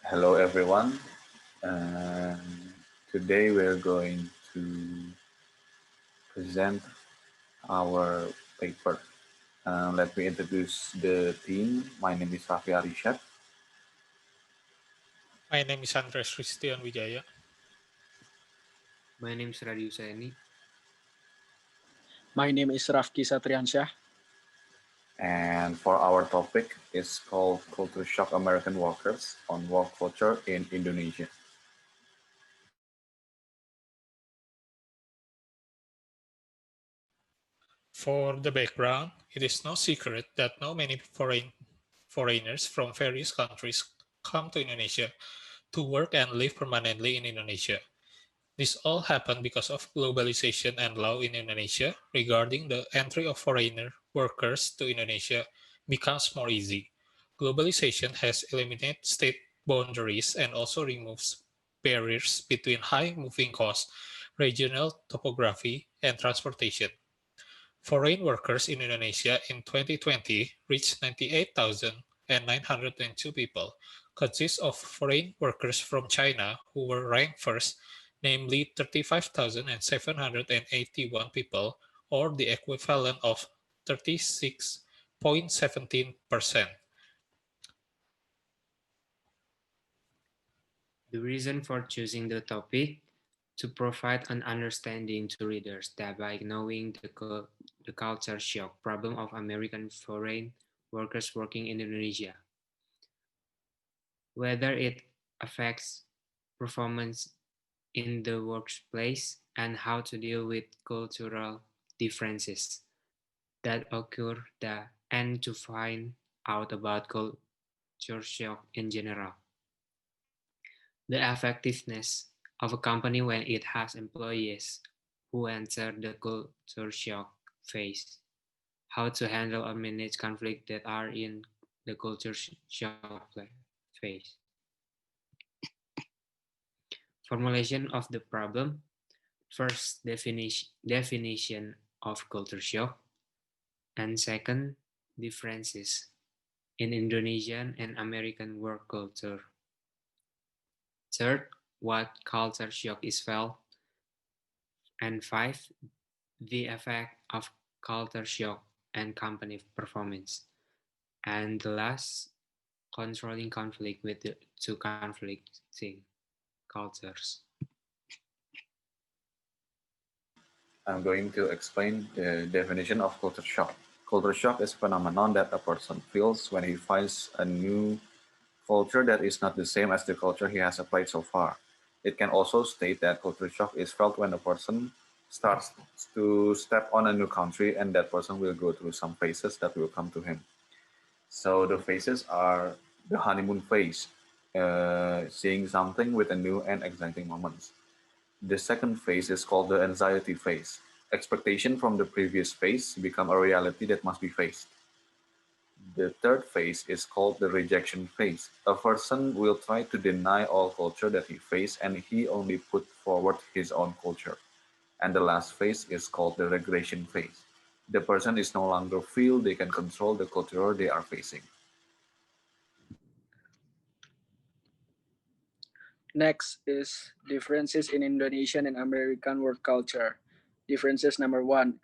Hello, everyone. Um, Today we're going to present our paper. Let me introduce the team. My name is Raffi Arrisyad. My name is Andreas Christian Wijaya. My name is RADI HUSAENI. My name is Rafky SATRIANSYAH. And for our topic is called Culture Shock American Workers on Work Culture in Indonesia. For the background, it is no secret that now many foreigners from various countries come to Indonesia to work and live permanently in Indonesia. This all happened because of globalization and law in Indonesia regarding the entry of foreigner workers to Indonesia becomes more easy. Globalization has eliminated state boundaries and also removes barriers between high moving costs, regional topography, and transportation. Foreign workers in Indonesia in 2020 reached 98,902 people, consists of foreign workers from China who were ranked first, namely 35,781 people, or the equivalent of 36.17%. The reason for choosing the topic to provide an understanding to readers that by knowing the culture shock problem of American foreign workers working in Indonesia, whether it affects performance in the workplace and how to deal with cultural differences that occur and to find out about culture shock in general. The effectiveness of a company when it has employees who enter the culture shock phase, how to handle or manage conflicts that are in the culture shock phase. Formulation of the problem. First, definition of culture shock, and second, differences in Indonesian and American work culture. Third, what culture shock is felt, and five, the effect of culture shock and company performance. And the last, controlling conflict with the two conflicting cultures. I'm going to explain the definition of culture shock. Culture shock is a phenomenon that a person feels when he finds a new culture that is not the same as the culture he has applied so far. It can also state that culture shock is felt when a person starts to step on a new country and that person will go through some phases that will come to him. So the phases are the honeymoon phase, seeing something with a new and exciting moments. The second phase is called the anxiety phase. Expectation from the previous phase become a reality that must be faced. The third phase is called the rejection phase. A person will try to deny all culture that he faces and he only put forward his own culture. And the last phase is called the regression phase. The person is no longer feel they can control the culture they are facing. Next is differences in Indonesian and American work culture. Differences number one,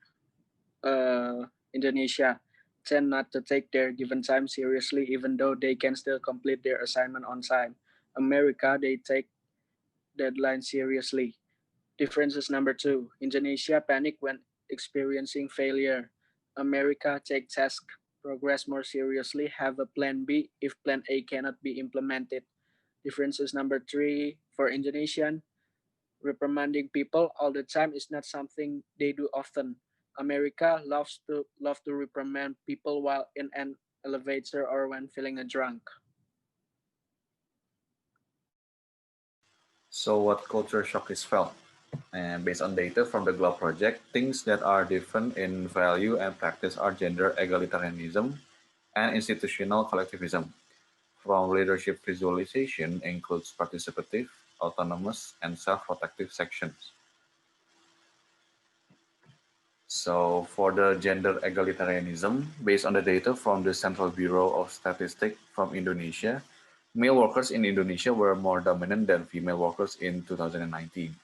Indonesia tend not to take their given time seriously even though they can still complete their assignment on time. America, they take deadlines seriously. Differences number two, Indonesia panic when experiencing failure. America take task progress more seriously, have a plan B if plan A cannot be implemented. Differences number three, for Indonesian, reprimanding people all the time is not something they do often. America love to reprimand people while in an elevator or when feeling a drunk. So what culture shock is felt? And based on data from the GLOBE project, things that are different in value and practice are gender egalitarianism and institutional collectivism. From leadership visualization includes participative, autonomous, and self-protective sections. So for the gender egalitarianism, based on the data from the Central Bureau of Statistics from Indonesia, Male workers in Indonesia were more dominant than female workers in 2019.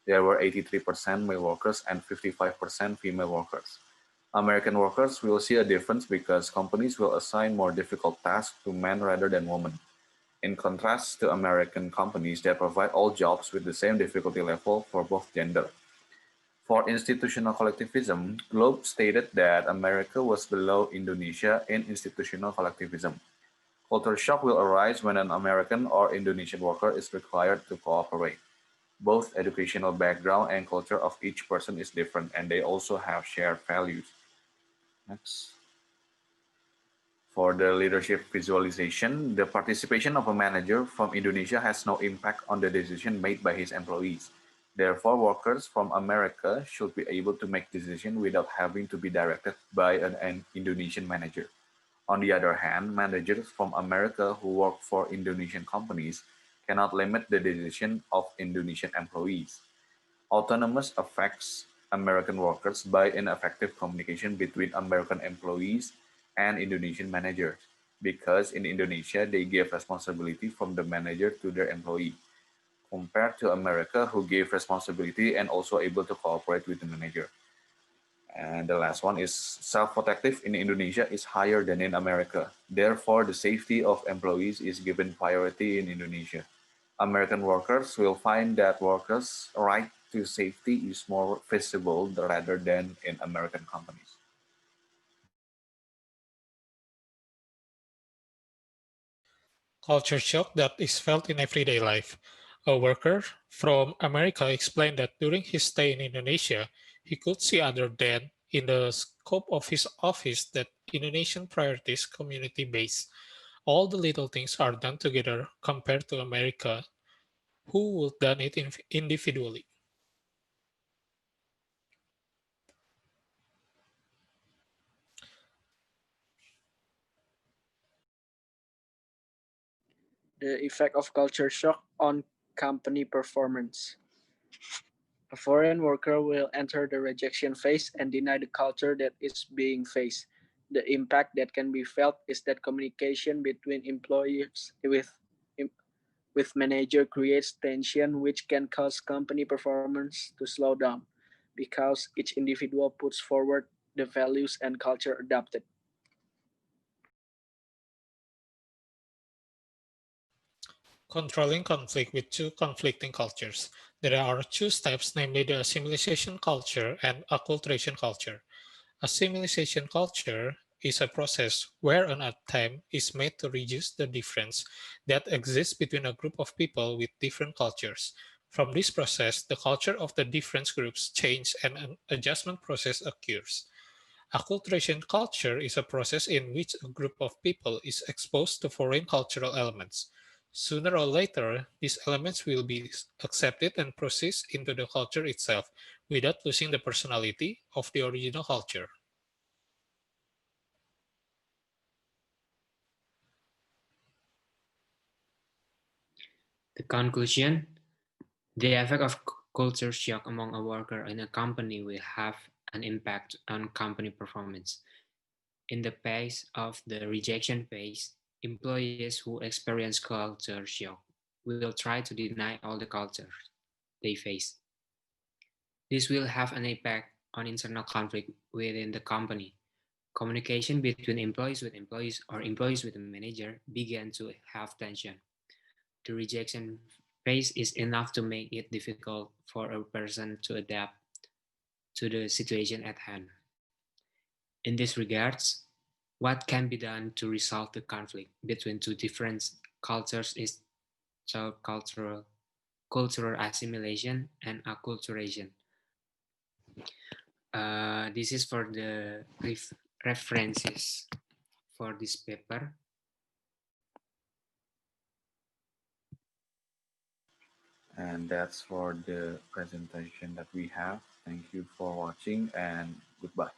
There were 83% male workers and 55% female workers. American workers will see a difference because companies will assign more difficult tasks to men rather than women, in contrast to American companies that provide all jobs with the same difficulty level for both gender. For institutional collectivism, Globe stated that America was below Indonesia in institutional collectivism. Culture shock will arise when an American or Indonesian worker is required to cooperate. Both educational background and culture of each person is different, and they also have shared values. Next. For the leadership visualization, the participation of a manager from Indonesia has no impact on the decision made by his employees. Therefore, workers from America should be able to make decisions without having to be directed by an Indonesian manager. On the other hand, managers from America who work for Indonesian companies cannot limit the decision of Indonesian employees. Autonomous affects American workers by ineffective communication between American employees and Indonesian managers, because in Indonesia they give responsibility from the manager to their employee, compared to America who gave responsibility and also able to cooperate with the manager. And the last one is self-protective in Indonesia is higher than in America. Therefore, the safety of employees is given priority in Indonesia. American workers will find that workers' right to safety is more visible rather than in American companies. Culture shock that is felt in everyday life. A worker from America explained that during his stay in Indonesia, he could see other than in the scope of his office that Indonesian priorities community-based. All the little things are done together compared to America, who would done it individually. The effect of culture shock on company performance. A foreign worker will enter the rejection phase and deny the culture that is being faced. The impact that can be felt is that communication between employees with manager creates tension which can cause company performance to slow down because each individual puts forward the values and culture adopted. Controlling conflict with two conflicting cultures. There are two steps, namely the assimilation culture and acculturation culture. Assimilation culture is a process where an attempt is made to reduce the difference that exists between a group of people with different cultures. From this process, the culture of the different groups change and an adjustment process occurs. Acculturation culture is a process in which a group of people is exposed to foreign cultural elements. Sooner or later, these elements will be accepted and processed into the culture itself without losing the personality of the original culture. The conclusion: the effect of culture shock among a worker in a company will have an impact on company performance. In the phase of the rejection phase, employees who experience culture shock will try to deny all the cultures they face. This will have an impact on internal conflict within the company. Communication between employees or employees with a manager began to have tension. The rejection phase is enough to make it difficult for a person to adapt to the situation at hand. In this regards, what can be done to resolve the conflict between two different cultures is through cultural assimilation and acculturation. This is for the references for this paper. And that's for the presentation that we have. Thank you for watching and goodbye.